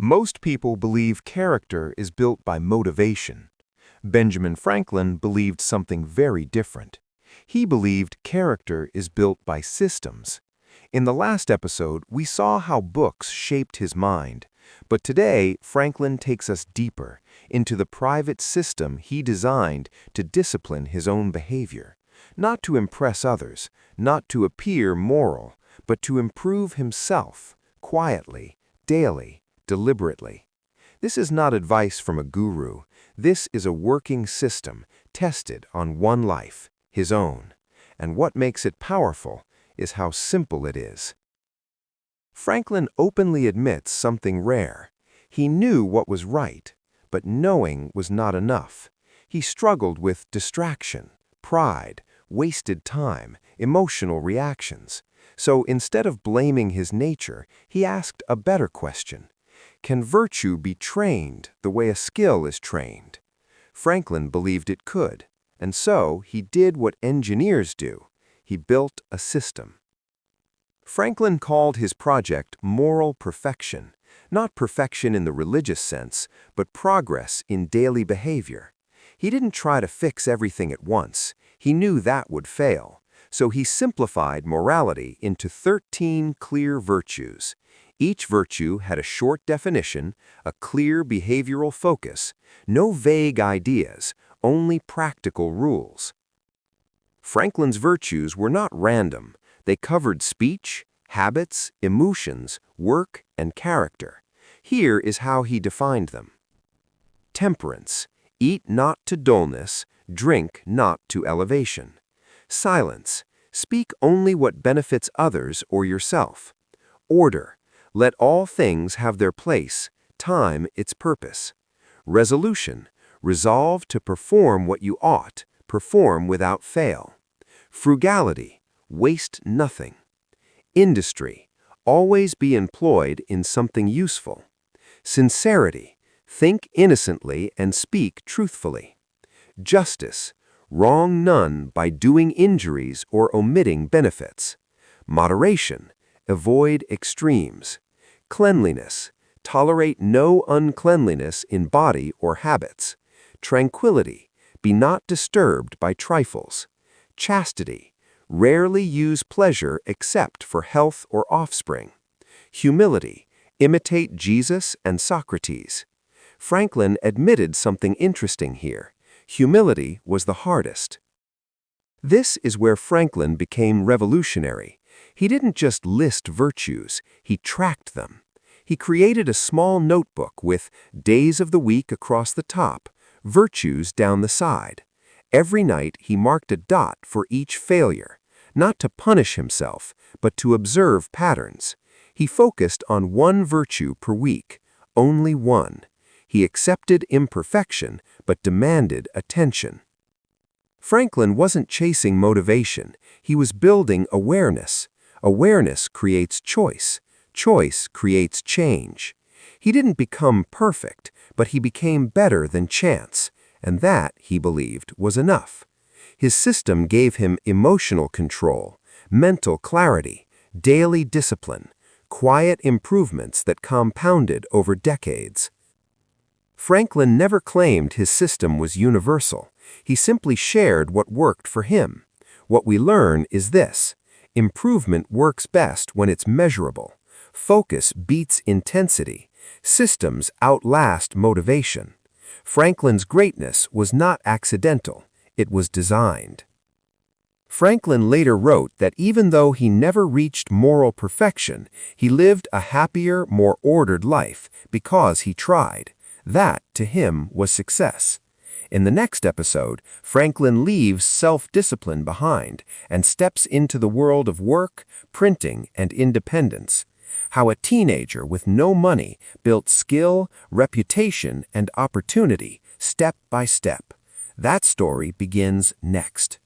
Most people believe character is built by motivation. Benjamin Franklin believed something very different. He believed character is built by systems. In the last episode, we saw how books shaped his mind. But today, Franklin takes us deeper into the private system he designed to discipline his own behavior. Not to impress others, not to appear moral, but to improve himself, quietly, daily, deliberately. This is not advice from a guru. This is a working system tested on one life, his own. And what makes it powerful is how simple it is. Franklin openly admits something rare. He knew what was right, but knowing was not enough. He struggled with distraction, pride, wasted time, emotional reactions. So instead of blaming his nature, he asked a better question. Can virtue be trained the way a skill is trained? Franklin believed it could, and so he did what engineers do. He built a system. Franklin called his project moral perfection, not perfection in the religious sense, but progress in daily behavior. He didn't try to fix everything at once. He knew that would fail. So he simplified morality into 13 clear virtues. Each virtue had a short definition, a clear behavioral focus, no vague ideas, only practical rules. Franklin's virtues were not random. They covered speech, habits, emotions, work, and character. Here is how he defined them. Temperance. Eat not to dullness, drink not to elevation. Silence. Speak only what benefits others or yourself. Order. Let all things have their place, time its purpose. Resolution. Resolve to perform what you ought, perform without fail. Frugality. Waste nothing. Industry. Always be employed in something useful. Sincerity. Think innocently and speak truthfully. Justice. Wrong none by doing injuries or omitting benefits. Moderation. Avoid extremes. Cleanliness. Tolerate no uncleanliness in body or habits. Tranquility. Be not disturbed by trifles. Chastity. Rarely use pleasure except for health or offspring. Humility. Imitate Jesus and Socrates. Franklin admitted something interesting here. Humility was the hardest. This is where Franklin became revolutionary. He didn't just list virtues, he tracked them. He created a small notebook with days of the week across the top, virtues down the side. Every night he marked a dot for each failure, not to punish himself, but to observe patterns. He focused on one virtue per week, only one. He accepted imperfection, but demanded attention. Franklin wasn't chasing motivation. He was building awareness. Awareness creates choice. Choice creates change. He didn't become perfect, but he became better than chance, and that, he believed, was enough. His system gave him emotional control, mental clarity, daily discipline, quiet improvements that compounded over decades. Franklin never claimed his system was universal. He simply shared what worked for him. What we learn is this: improvement works best when it's measurable. Focus beats intensity. Systems outlast motivation. Franklin's greatness was not accidental. It was designed. Franklin later wrote that even though he never reached moral perfection, he lived a happier, more ordered life because he tried. That, to him, was success. In the next episode, Franklin leaves self-discipline behind and steps into the world of work, printing, and independence. How a teenager with no money built skill, reputation, and opportunity, step by step. That story begins next.